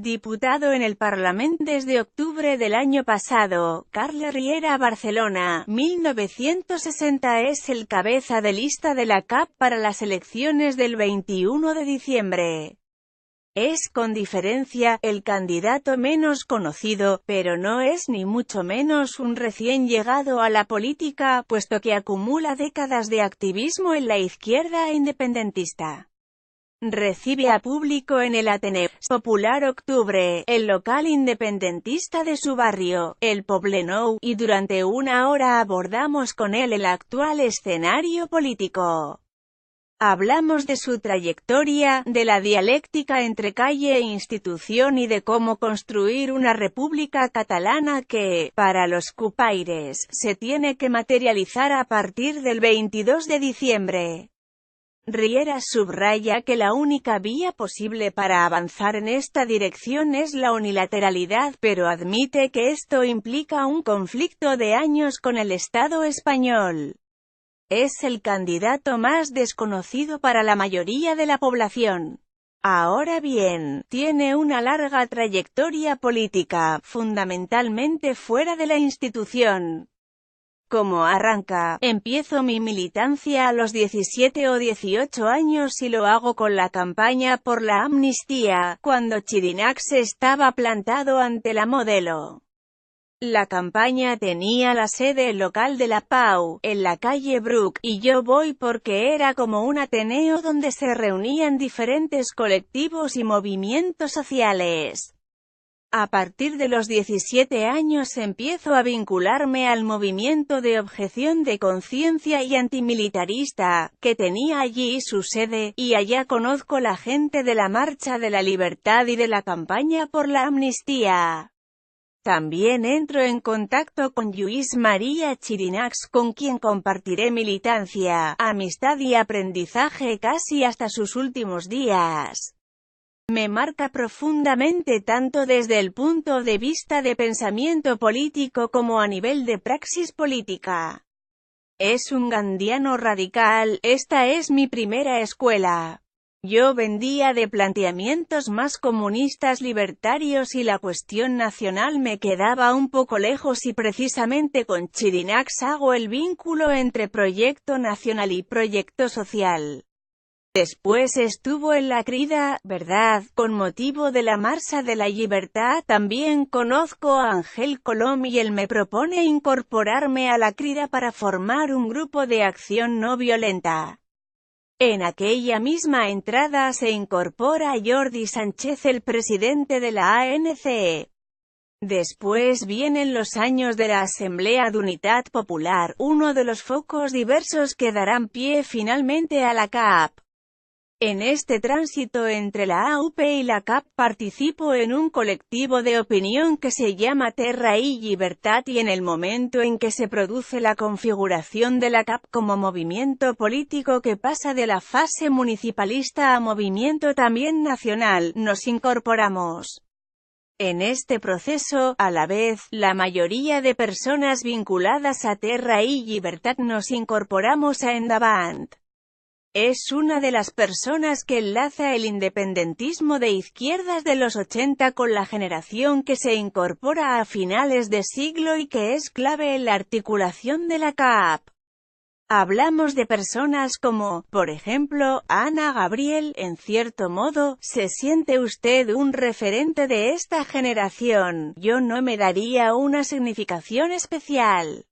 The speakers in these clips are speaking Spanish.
Diputado en el Parlamento desde octubre del año pasado, Carles Riera Barcelona, 1960 es el cabeza de lista de la CAP para las elecciones del 21 de diciembre. Es, con diferencia, el candidato menos conocido, pero no es ni mucho menos un recién llegado a la política, puesto que acumula décadas de activismo en la izquierda independentista. Recibe a público en el Ateneo Popular Octubre, el local independentista de su barrio, el Poblenou, y durante una hora abordamos con él el actual escenario político. Hablamos de su trayectoria, de la dialéctica entre calle e institución y de cómo construir una república catalana que, para los cupaires, se tiene que materializar a partir del 22 de diciembre. Riera subraya que la única vía posible para avanzar en esta dirección es la unilateralidad, pero admite que esto implica un conflicto de años con el Estado español. Es el candidato más desconocido para la mayoría de la población. Ahora bien, tiene una larga trayectoria política, fundamentalmente fuera de la institución. ¿Cómo arranca? Empiezo mi militancia a los 17 o 18 años y lo hago con la campaña por la amnistía, cuando Xirinacs estaba plantado ante la Modelo. La campaña tenía la sede local de la PAU, en la calle Bruc, y yo voy porque era como un ateneo donde se reunían diferentes colectivos y movimientos sociales. A partir de los 17 años empiezo a vincularme al movimiento de objeción de conciencia y antimilitarista, que tenía allí su sede, y allá conozco la gente de la Marcha de la Libertad y de la campaña por la amnistía. También entro en contacto con Lluís María Xirinacs, con quien compartiré militancia, amistad y aprendizaje casi hasta sus últimos días. Me marca profundamente tanto desde el punto de vista de pensamiento político como a nivel de praxis política. Es un gandiano radical, esta es mi primera escuela. Yo venía de planteamientos más comunistas libertarios y la cuestión nacional me quedaba un poco lejos y precisamente con Xirinacs hago el vínculo entre proyecto nacional y proyecto social. Después estuvo en la Crida, ¿verdad?, con motivo de la Marcha de la Llibertat. También conozco a Ángel Colom y él me propone incorporarme a la Crida para formar un grupo de acción no violenta. En aquella misma entrada se incorpora Jordi Sánchez, el presidente de la ANC. Después vienen los años de la Asamblea d'Unitat Popular, uno de los focos diversos que darán pie finalmente a la CAP. En este tránsito entre la AUP y la CAP participo en un colectivo de opinión que se llama Terra i Llibertat y en el momento en que se produce la configuración de la CAP como movimiento político que pasa de la fase municipalista a movimiento también nacional, nos incorporamos. En este proceso, a la vez, la mayoría de personas vinculadas a Terra i Llibertat nos incorporamos a Endavant. Es una de las personas que enlaza el independentismo de izquierdas de los 80 con la generación que se incorpora a finales de siglo y que es clave en la articulación de la CAP. Hablamos de personas como, por ejemplo, Ana Gabriel. En cierto modo, ¿se siente usted un referente de esta generación? Yo no me daría una significación especial.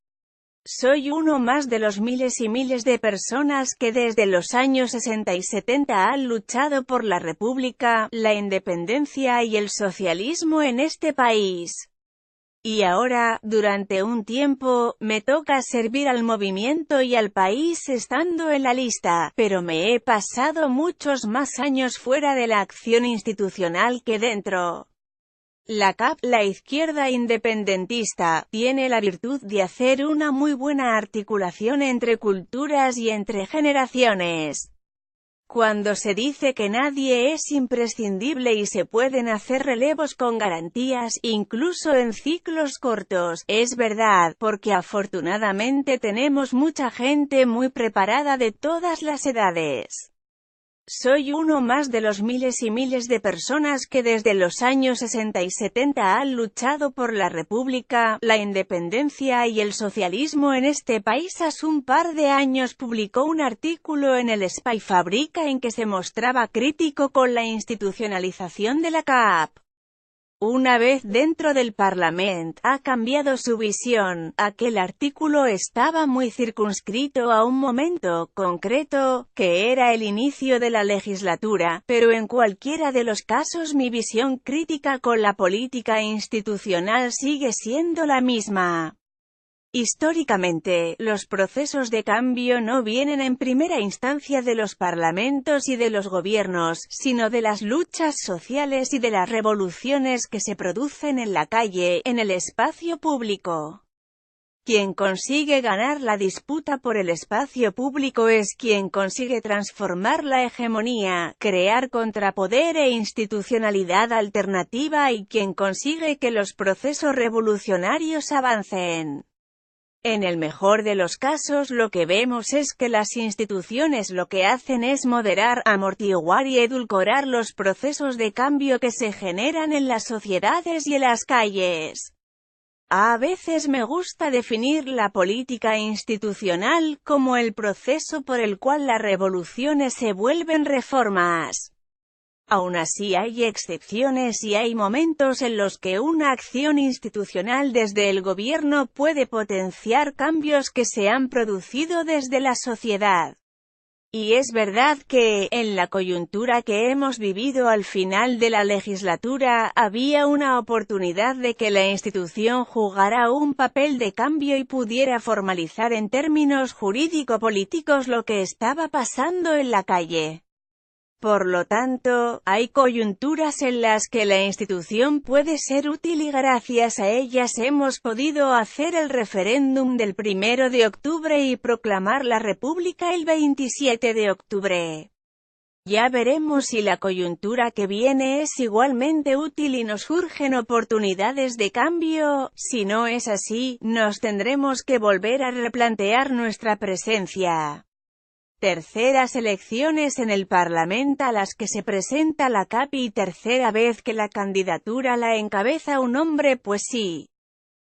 Soy uno más de los miles y miles de personas que desde los años 60 y 70 han luchado por la república, la independencia y el socialismo en este país. Y ahora, durante un tiempo, me toca servir al movimiento y al país estando en la lista, pero me he pasado muchos más años fuera de la acción institucional que dentro. La CAP, la izquierda independentista, tiene la virtud de hacer una muy buena articulación entre culturas y entre generaciones. Cuando se dice que nadie es imprescindible y se pueden hacer relevos con garantías, incluso en ciclos cortos, es verdad, porque afortunadamente tenemos mucha gente muy preparada de todas las edades. Soy uno más de los miles y miles de personas que desde los años 60 y 70 han luchado por la república, la independencia y el socialismo en este país. Hace un par de años publicó un artículo en el Spy Fábrica en que se mostraba crítico con la institucionalización de la CAP. Una vez dentro del Parlamento, ha cambiado su visión. Aquel artículo estaba muy circunscrito a un momento concreto, que era el inicio de la legislatura, pero en cualquiera de los casos mi visión crítica con la política institucional sigue siendo la misma. Históricamente, los procesos de cambio no vienen en primera instancia de los parlamentos y de los gobiernos, sino de las luchas sociales y de las revoluciones que se producen en la calle, en el espacio público. Quien consigue ganar la disputa por el espacio público es quien consigue transformar la hegemonía, crear contrapoder e institucionalidad alternativa y quien consigue que los procesos revolucionarios avancen. En el mejor de los casos lo que vemos es que las instituciones lo que hacen es moderar, amortiguar y edulcorar los procesos de cambio que se generan en las sociedades y en las calles. A veces me gusta definir la política institucional como el proceso por el cual las revoluciones se vuelven reformas. Aún así hay excepciones y hay momentos en los que una acción institucional desde el gobierno puede potenciar cambios que se han producido desde la sociedad. Y es verdad que, en la coyuntura que hemos vivido al final de la legislatura, había una oportunidad de que la institución jugara un papel de cambio y pudiera formalizar en términos jurídico-políticos lo que estaba pasando en la calle. Por lo tanto, hay coyunturas en las que la institución puede ser útil y gracias a ellas hemos podido hacer el referéndum del 1 de octubre y proclamar la República el 27 de octubre. Ya veremos si la coyuntura que viene es igualmente útil y nos surgen oportunidades de cambio. Si no es así, nos tendremos que volver a replantear nuestra presencia. Terceras elecciones en el Parlamento a las que se presenta la CAP y tercera vez que la candidatura la encabeza un hombre, pues sí.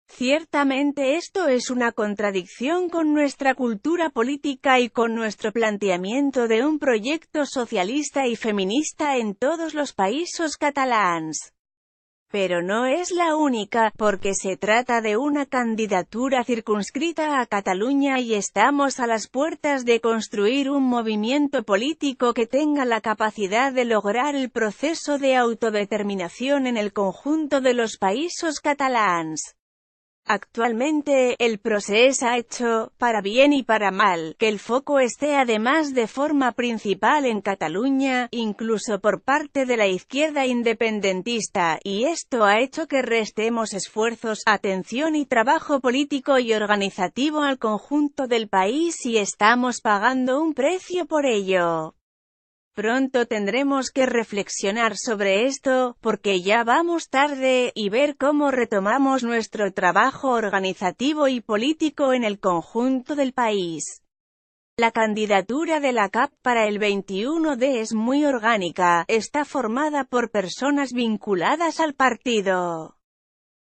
Ciertamente esto es una contradicción con nuestra cultura política y con nuestro planteamiento de un proyecto socialista y feminista en todos los países catalanes. Pero no es la única, porque se trata de una candidatura circunscrita a Cataluña y estamos a las puertas de construir un movimiento político que tenga la capacidad de lograr el proceso de autodeterminación en el conjunto de los países catalanes. Actualmente, el proceso ha hecho, para bien y para mal, que el foco esté además de forma principal en Cataluña, incluso por parte de la izquierda independentista, y esto ha hecho que restemos esfuerzos, atención y trabajo político y organizativo al conjunto del país y estamos pagando un precio por ello. Pronto tendremos que reflexionar sobre esto, porque ya vamos tarde, y ver cómo retomamos nuestro trabajo organizativo y político en el conjunto del país. La candidatura de la CAP para el 21D es muy orgánica, está formada por personas vinculadas al partido.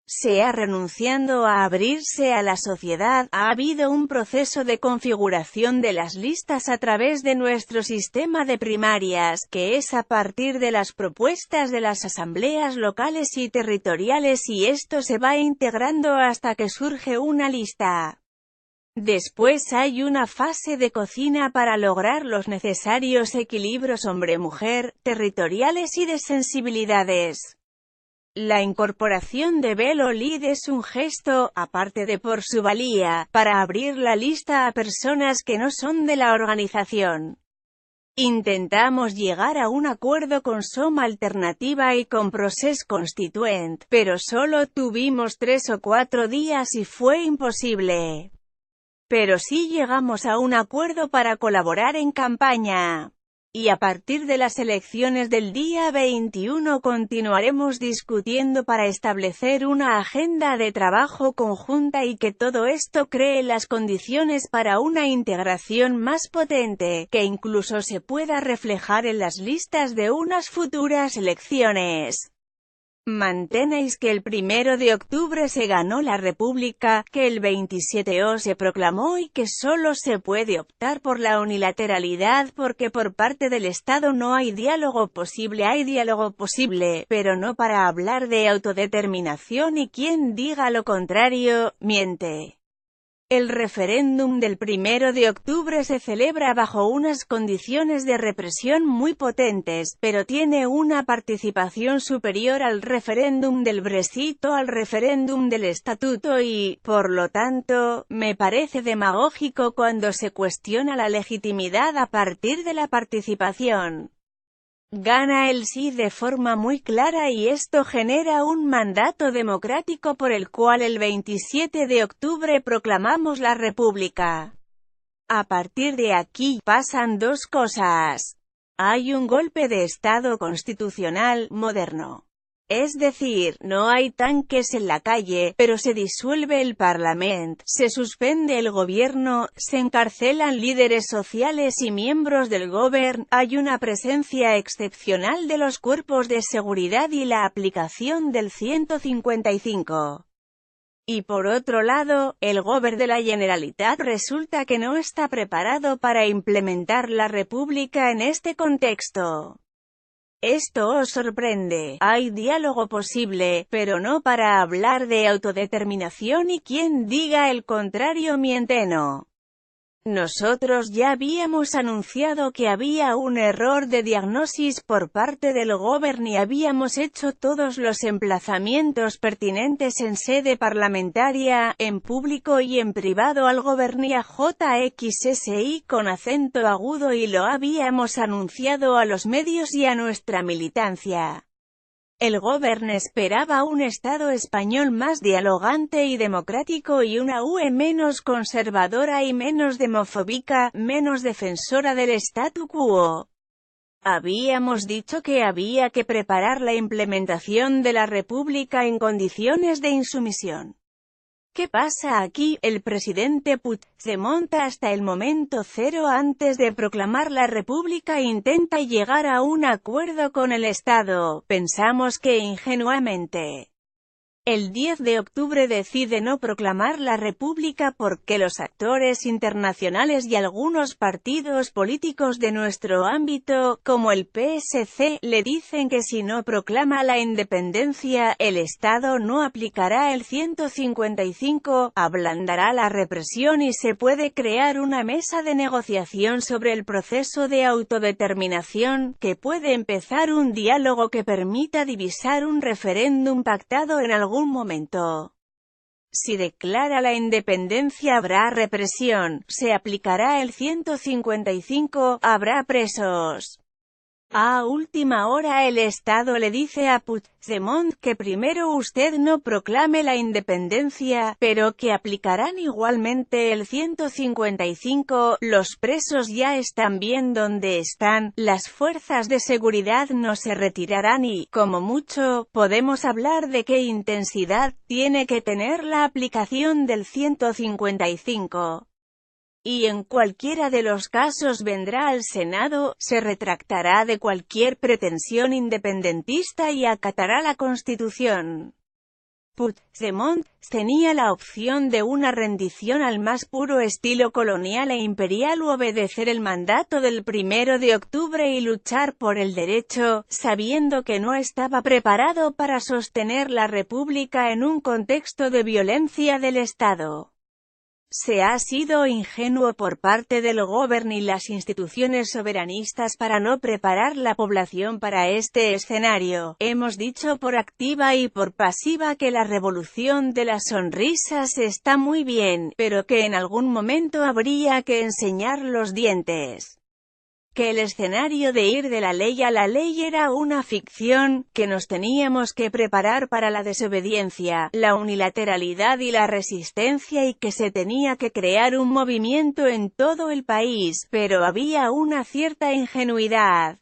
Se ha renunciando a abrirse a la sociedad, ha habido un proceso de configuración de las listas a través de nuestro sistema de primarias, que es a partir de las propuestas de las asambleas locales y territoriales y esto se va integrando hasta que surge una lista. Después hay una fase de cocina para lograr los necesarios equilibrios hombre-mujer, territoriales y de sensibilidades. La incorporación de Belo Lid es un gesto, aparte de por su valía, para abrir la lista a personas que no son de la organización. Intentamos llegar a un acuerdo con Som Alternativa y con Procés Constituent, pero solo tuvimos 3 o 4 días y fue imposible. Pero sí llegamos a un acuerdo para colaborar en campaña. Y a partir de las elecciones del día 21 continuaremos discutiendo para establecer una agenda de trabajo conjunta y que todo esto cree las condiciones para una integración más potente, que incluso se pueda reflejar en las listas de unas futuras elecciones. Mantenéis que el 1 de octubre se ganó la República, que el 27 se proclamó y que solo se puede optar por la unilateralidad porque por parte del Estado no hay diálogo posible, pero no para hablar de autodeterminación y quien diga lo contrario, miente. El referéndum del 1 de octubre se celebra bajo unas condiciones de represión muy potentes, pero tiene una participación superior al referéndum del Brexit o al referéndum del Estatuto y, por lo tanto, me parece demagógico cuando se cuestiona la legitimidad a partir de la participación. Gana el sí de forma muy clara y esto genera un mandato democrático por el cual el 27 de octubre proclamamos la República. A partir de aquí, pasan dos cosas. Hay un golpe de Estado constitucional, moderno. Es decir, no hay tanques en la calle, pero se disuelve el Parlamento, se suspende el gobierno, se encarcelan líderes sociales y miembros del gobierno, hay una presencia excepcional de los cuerpos de seguridad y la aplicación del 155. Y por otro lado, el gobierno de la Generalitat resulta que no está preparado para implementar la República en este contexto. Esto os sorprende, hay diálogo posible, pero no para hablar de autodeterminación y quien diga el contrario miente. No. Nosotros ya habíamos anunciado que había un error de diagnosis por parte del gobierno y habíamos hecho todos los emplazamientos pertinentes en sede parlamentaria, en público y en privado al gobierno y a JXSI con acento agudo y lo habíamos anunciado a los medios y a nuestra militancia. El gobierno esperaba un Estado español más dialogante y democrático y una UE menos conservadora y menos demofóbica, menos defensora del statu quo. Habíamos dicho que había que preparar la implementación de la República en condiciones de insumisión. ¿Qué pasa aquí? El presidente Puigdemont hasta el momento cero antes de proclamar la República intenta llegar a un acuerdo con el Estado, pensamos que ingenuamente. El 10 de octubre decide no proclamar la República porque los actores internacionales y algunos partidos políticos de nuestro ámbito, como el PSC, le dicen que si no proclama la independencia, el Estado no aplicará el 155, ablandará la represión y se puede crear una mesa de negociación sobre el proceso de autodeterminación, que puede empezar un diálogo que permita divisar un referéndum pactado en algún momento. Si declara la independencia habrá represión, se aplicará el 155, habrá presos. A última hora el Estado le dice a Puigdemont que primero usted no proclame la independencia, pero que aplicarán igualmente el 155, los presos ya están bien donde están, las fuerzas de seguridad no se retirarán y, como mucho, podemos hablar de qué intensidad tiene que tener la aplicación del 155. Y en cualquiera de los casos vendrá al Senado, se retractará de cualquier pretensión independentista y acatará la Constitución. Puigdemont tenía la opción de una rendición al más puro estilo colonial e imperial u obedecer el mandato del 1 de octubre y luchar por el derecho, sabiendo que no estaba preparado para sostener la República en un contexto de violencia del Estado. Se ha sido ingenuo por parte del gobierno y las instituciones soberanistas para no preparar la población para este escenario. Hemos dicho por activa y por pasiva que la revolución de las sonrisas está muy bien, pero que en algún momento habría que enseñar los dientes. que el escenario de ir de la ley a la ley era una ficción, que nos teníamos que preparar para la desobediencia, la unilateralidad y la resistencia y que se tenía que crear un movimiento en todo el país, pero había una cierta ingenuidad.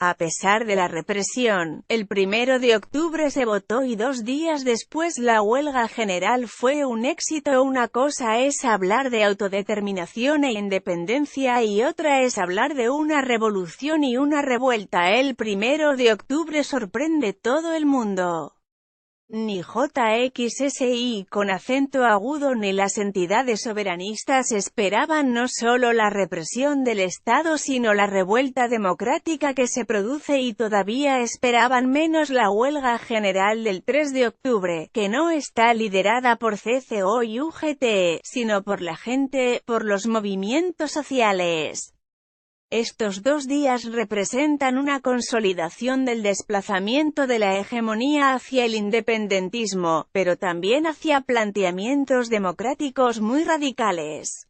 A pesar de la represión, el 1 de octubre se votó y 2 días después la huelga general fue un éxito. Una cosa es hablar de autodeterminación e independencia y otra es hablar de una revolución y una revuelta. El 1 de octubre sorprende todo el mundo. Ni JXSI con acento agudo ni las entidades soberanistas esperaban no solo la represión del Estado sino la revuelta democrática que se produce y todavía esperaban menos la huelga general del 3 de octubre, que no está liderada por CCO y UGT, sino por la gente, por los movimientos sociales. Estos 2 días representan una consolidación del desplazamiento de la hegemonía hacia el independentismo, pero también hacia planteamientos democráticos muy radicales.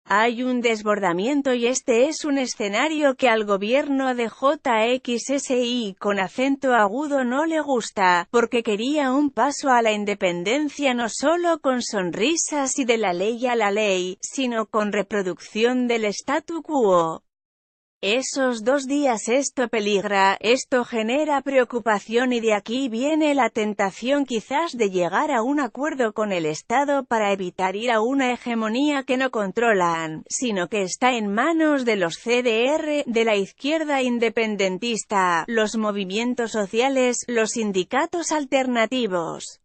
Hay un desbordamiento y este es un escenario que al gobierno de JXSI con acento agudo no le gusta, porque quería un paso a la independencia no solo con sonrisas y de la ley a la ley, sino con reproducción del statu quo. Esos 2 días esto peligra, esto genera preocupación y de aquí viene la tentación quizás de llegar a un acuerdo con el Estado para evitar ir a una hegemonía que no controlan, sino que está en manos de los CDR, de la izquierda independentista, los movimientos sociales, los sindicatos alternativos.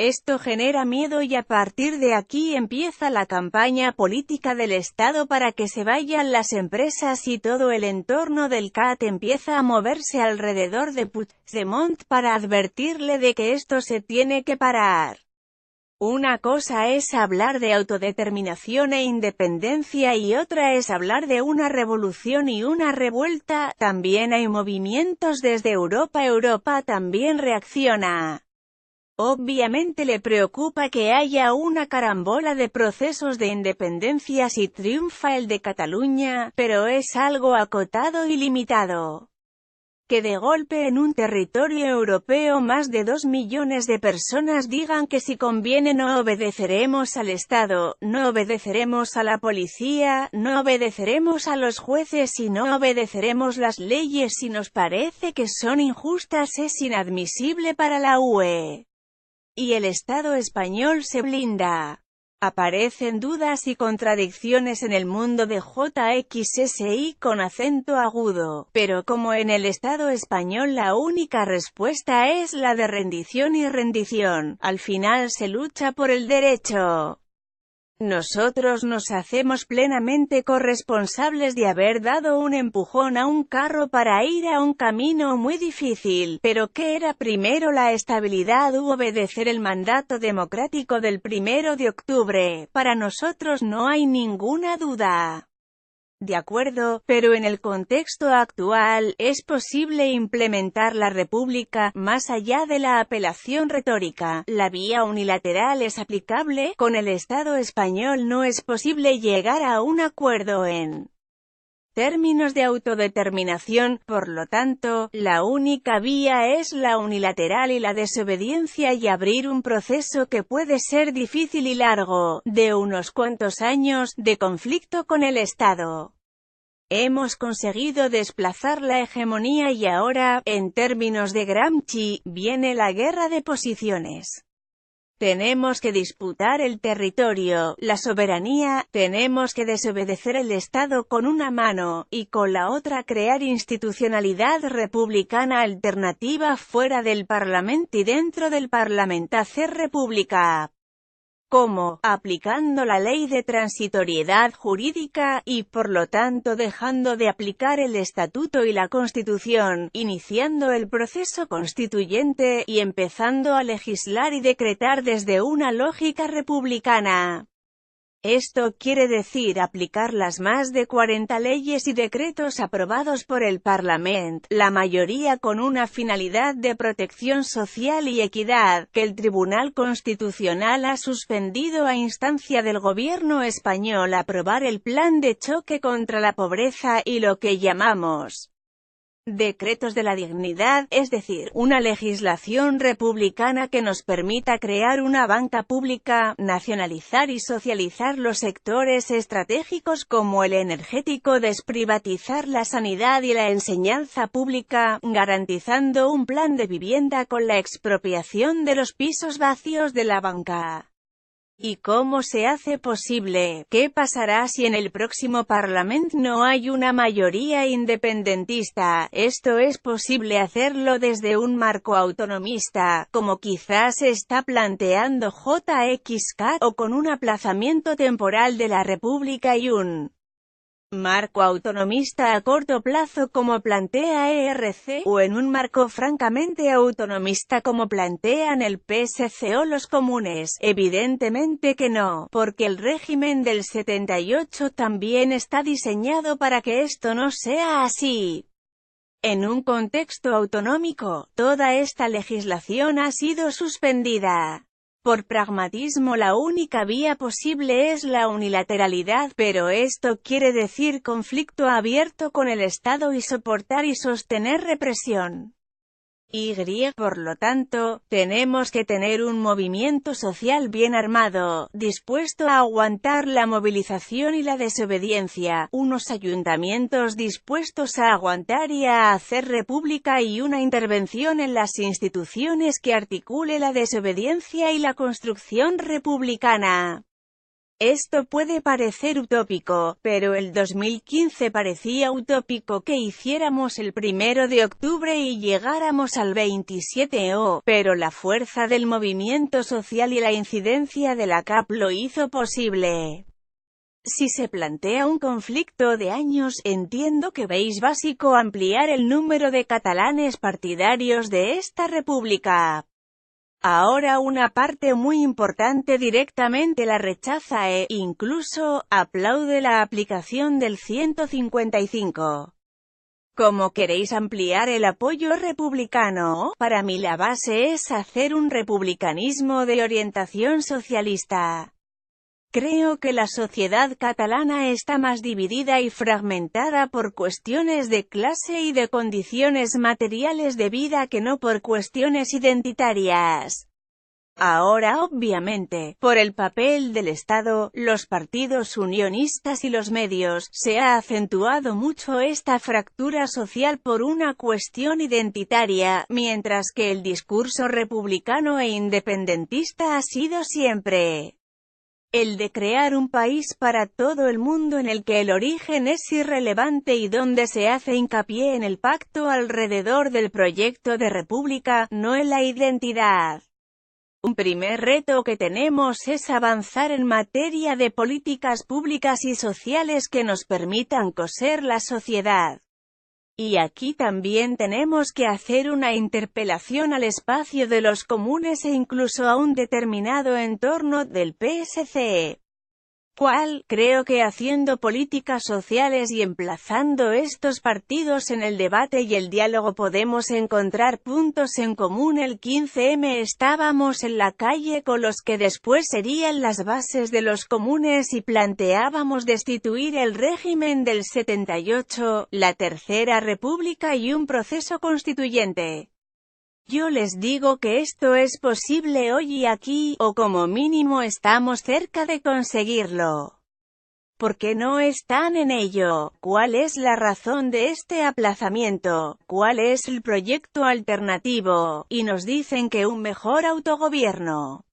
Esto genera miedo y a partir de aquí empieza la campaña política del Estado para que se vayan las empresas y todo el entorno del CAT empieza a moverse alrededor de Puigdemont para advertirle de que esto se tiene que parar. Una cosa es hablar de autodeterminación e independencia y otra es hablar de una revolución y una revuelta. También hay movimientos desde Europa. Europa también reacciona. Obviamente le preocupa que haya una carambola de procesos de independencia si triunfa el de Cataluña, pero es algo acotado y limitado. Que de golpe en un territorio europeo más de 2 millones de personas digan que si conviene no obedeceremos al Estado, no obedeceremos a la policía, no obedeceremos a los jueces y no obedeceremos las leyes si nos parece que son injustas es inadmisible para la UE. Y el Estado español se blinda. Aparecen dudas y contradicciones en el mundo de JXSI con acento agudo, pero como en el Estado español la única respuesta es la de rendición y rendición, al final se lucha por el derecho. Nosotros nos hacemos plenamente corresponsables de haber dado un empujón a un carro para ir a un camino muy difícil, pero ¿qué era primero, la estabilidad u obedecer el mandato democrático del 1 de octubre? Para nosotros no hay ninguna duda. De acuerdo, pero en el contexto actual, ¿es posible implementar la república, más allá de la apelación retórica? ¿La vía unilateral es aplicable? Con el Estado español no es posible llegar a un acuerdo en términos de autodeterminación, por lo tanto, la única vía es la unilateral y la desobediencia y abrir un proceso que puede ser difícil y largo, de unos cuantos años, de conflicto con el Estado. Hemos conseguido desplazar la hegemonía y ahora, en términos de Gramsci, viene la guerra de posiciones. Tenemos que disputar el territorio, la soberanía, tenemos que desobedecer el Estado con una mano, y con la otra crear institucionalidad republicana alternativa fuera del Parlamento y dentro del Parlamento, hacer república. ¿Cómo? Aplicando la ley de transitoriedad jurídica, y por lo tanto dejando de aplicar el Estatuto y la Constitución, iniciando el proceso constituyente, y empezando a legislar y decretar desde una lógica republicana. Esto quiere decir aplicar las más de 40 leyes y decretos aprobados por el Parlamento, la mayoría con una finalidad de protección social y equidad, que el Tribunal Constitucional ha suspendido a instancia del gobierno español aprobar el Plan de Choque contra la Pobreza y lo que llamamos decretos de la dignidad, es decir, una legislación republicana que nos permita crear una banca pública, nacionalizar y socializar los sectores estratégicos como el energético, desprivatizar la sanidad y la enseñanza pública, garantizando un plan de vivienda con la expropiación de los pisos vacíos de la banca. ¿Y cómo se hace posible? ¿Qué pasará si en el próximo Parlamento no hay una mayoría independentista? Esto es posible hacerlo desde un marco autonomista, como quizás se está planteando JXK, o con un aplazamiento temporal de la República y un marco autonomista a corto plazo como plantea ERC, o en un marco francamente autonomista como plantean el PSC o los comunes. Evidentemente que no, porque el régimen del 78 también está diseñado para que esto no sea así. En un contexto autonómico, toda esta legislación ha sido suspendida. Por pragmatismo la única vía posible es la unilateralidad, pero esto quiere decir conflicto abierto con el Estado y soportar y sostener represión. Por lo tanto, tenemos que tener un movimiento social bien armado, dispuesto a aguantar la movilización y la desobediencia, unos ayuntamientos dispuestos a aguantar y a hacer república y una intervención en las instituciones que articule la desobediencia y la construcción republicana. Esto puede parecer utópico, pero el 2015 parecía utópico que hiciéramos el 1 de octubre y llegáramos al 27 pero la fuerza del movimiento social y la incidencia de la CAP lo hizo posible. Si se plantea un conflicto de años, entiendo que veis básico ampliar el número de catalanes partidarios de esta república. Ahora una parte muy importante directamente la rechaza e, incluso, aplaude la aplicación del 155. ¿Cómo queréis ampliar el apoyo republicano? Para mí la base es hacer un republicanismo de orientación socialista. Creo que la sociedad catalana está más dividida y fragmentada por cuestiones de clase y de condiciones materiales de vida que no por cuestiones identitarias. Ahora obviamente, por el papel del Estado, los partidos unionistas y los medios, se ha acentuado mucho esta fractura social por una cuestión identitaria, mientras que el discurso republicano e independentista ha sido siempre el de crear un país para todo el mundo en el que el origen es irrelevante y donde se hace hincapié en el pacto alrededor del proyecto de república, no en la identidad. Un primer reto que tenemos es avanzar en materia de políticas públicas y sociales que nos permitan coser la sociedad. Y aquí también tenemos que hacer una interpelación al espacio de los comunes e incluso a un determinado entorno del PSC. ¿Cuál? Creo que haciendo políticas sociales y emplazando estos partidos en el debate y el diálogo podemos encontrar puntos en común. El 15M estábamos en la calle con los que después serían las bases de los comunes y planteábamos destituir el régimen del 78, la Tercera República y un proceso constituyente. Yo les digo que esto es posible hoy y aquí, o como mínimo estamos cerca de conseguirlo. ¿Por qué no están en ello? ¿Cuál es la razón de este aplazamiento? ¿Cuál es el proyecto alternativo? Y nos dicen que un mejor autogobierno.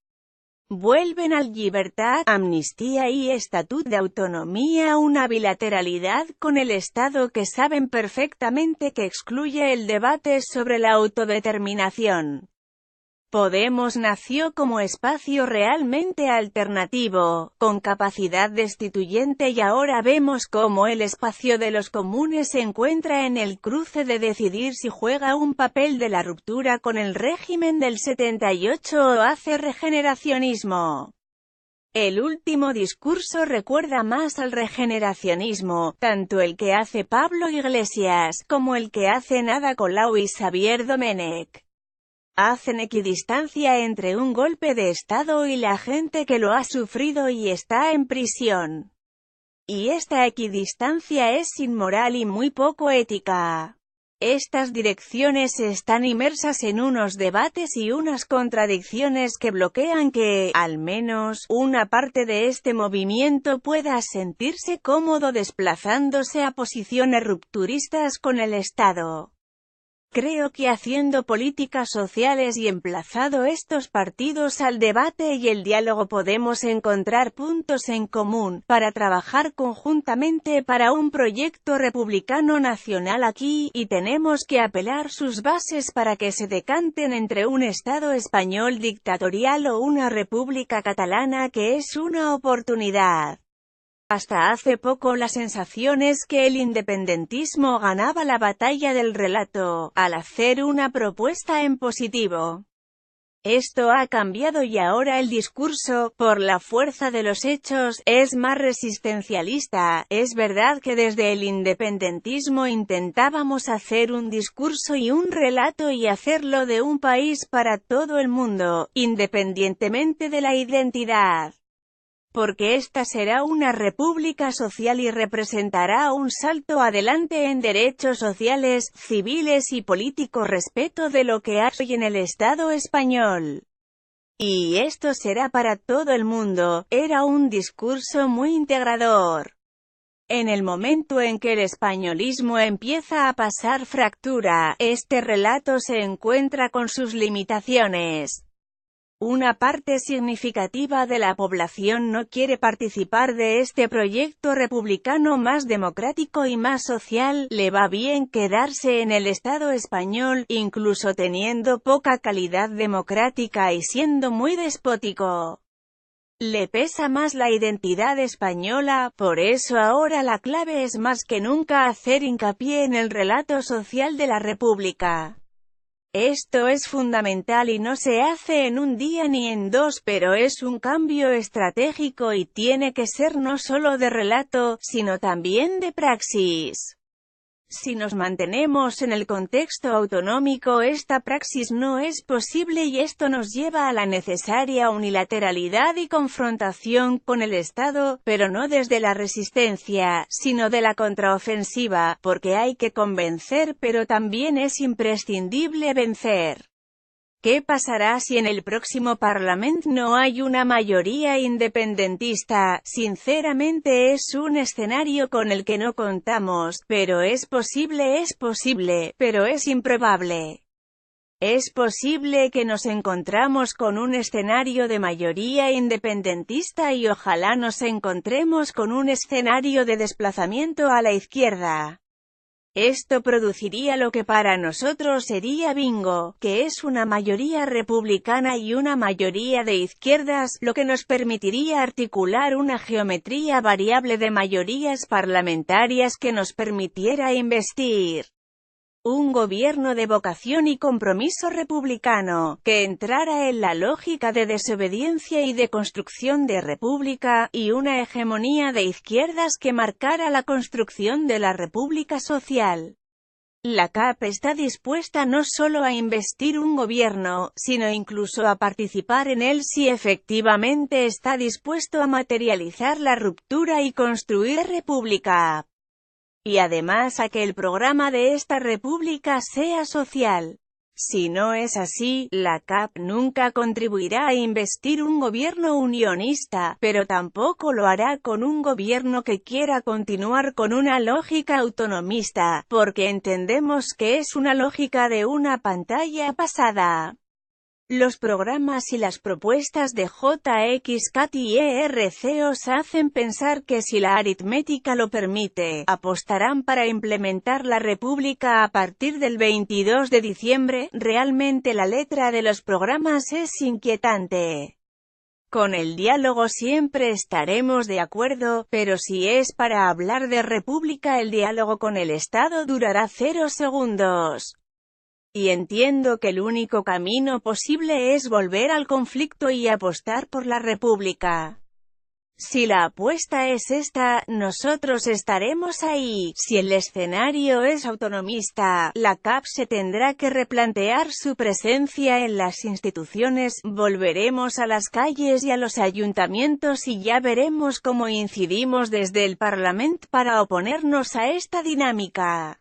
Vuelven al libertad, amnistía y estatut de autonomía, una bilateralidad con el Estado que saben perfectamente que excluye el debate sobre la autodeterminación. Podemos nació como espacio realmente alternativo, con capacidad destituyente y ahora vemos cómo el espacio de los comunes se encuentra en el cruce de decidir si juega un papel de la ruptura con el régimen del 78 o hace regeneracionismo. El último discurso recuerda más al regeneracionismo, tanto el que hace Pablo Iglesias, como el que hacen Ada Colau y Xavier Domènech. Hacen equidistancia entre un golpe de Estado y la gente que lo ha sufrido y está en prisión. Y esta equidistancia es inmoral y muy poco ética. Estas direcciones están inmersas en unos debates y unas contradicciones que bloquean que, al menos, una parte de este movimiento pueda sentirse cómodo desplazándose a posiciones rupturistas con el Estado. Creo que haciendo políticas sociales y emplazado estos partidos al debate y el diálogo podemos encontrar puntos en común, para trabajar conjuntamente para un proyecto republicano nacional aquí, y tenemos que apelar sus bases para que se decanten entre un Estado español dictatorial o una república catalana que es una oportunidad. Hasta hace poco la sensación es que el independentismo ganaba la batalla del relato, al hacer una propuesta en positivo. Esto ha cambiado y ahora el discurso, por la fuerza de los hechos, es más resistencialista. Es verdad que desde el independentismo intentábamos hacer un discurso y un relato y hacerlo de un país para todo el mundo, independientemente de la identidad. Porque esta será una república social y representará un salto adelante en derechos sociales, civiles y políticos respecto de lo que hay hoy en el Estado español. Y esto será para todo el mundo. Era un discurso muy integrador. En el momento en que el españolismo empieza a pasar fractura, este relato se encuentra con sus limitaciones. Una parte significativa de la población no quiere participar de este proyecto republicano más democrático y más social. Le va bien quedarse en el Estado español, incluso teniendo poca calidad democrática y siendo muy despótico. Le pesa más la identidad española, por eso ahora la clave es más que nunca hacer hincapié en el relato social de la República. Esto es fundamental y no se hace en un día ni en dos, pero es un cambio estratégico y tiene que ser no solo de relato, sino también de praxis. Si nos mantenemos en el contexto autonómico, esta praxis no es posible y esto nos lleva a la necesaria unilateralidad y confrontación con el Estado, pero no desde la resistencia, sino de la contraofensiva, porque hay que convencer pero también es imprescindible vencer. ¿Qué pasará si en el próximo Parlamento no hay una mayoría independentista? Sinceramente es un escenario con el que no contamos, pero es posible, pero es improbable. Es posible que nos encontramos con un escenario de mayoría independentista y ojalá nos encontremos con un escenario de desplazamiento a la izquierda. Esto produciría lo que para nosotros sería bingo, que es una mayoría republicana y una mayoría de izquierdas, lo que nos permitiría articular una geometría variable de mayorías parlamentarias que nos permitiera investir un gobierno de vocación y compromiso republicano, que entrara en la lógica de desobediencia y de construcción de república, y una hegemonía de izquierdas que marcara la construcción de la república social. La CAP está dispuesta no solo a investir un gobierno, sino incluso a participar en él si efectivamente está dispuesto a materializar la ruptura y construir república. Y además a que el programa de esta república sea social. Si no es así, la CAP nunca contribuirá a investir un gobierno unionista, pero tampoco lo hará con un gobierno que quiera continuar con una lógica autonomista, porque entendemos que es una lógica de una pantalla pasada. Los programas y las propuestas de JXCAT y ERC os hacen pensar que si la aritmética lo permite, apostarán para implementar la República a partir del 22 de diciembre. Realmente la letra de los programas es inquietante. Con el diálogo siempre estaremos de acuerdo, pero si es para hablar de república el diálogo con el Estado durará 0 segundos. Y entiendo que el único camino posible es volver al conflicto y apostar por la república. Si la apuesta es esta, nosotros estaremos ahí. Si el escenario es autonomista, la CAP se tendrá que replantear su presencia en las instituciones, volveremos a las calles y a los ayuntamientos y ya veremos cómo incidimos desde el Parlamento para oponernos a esta dinámica.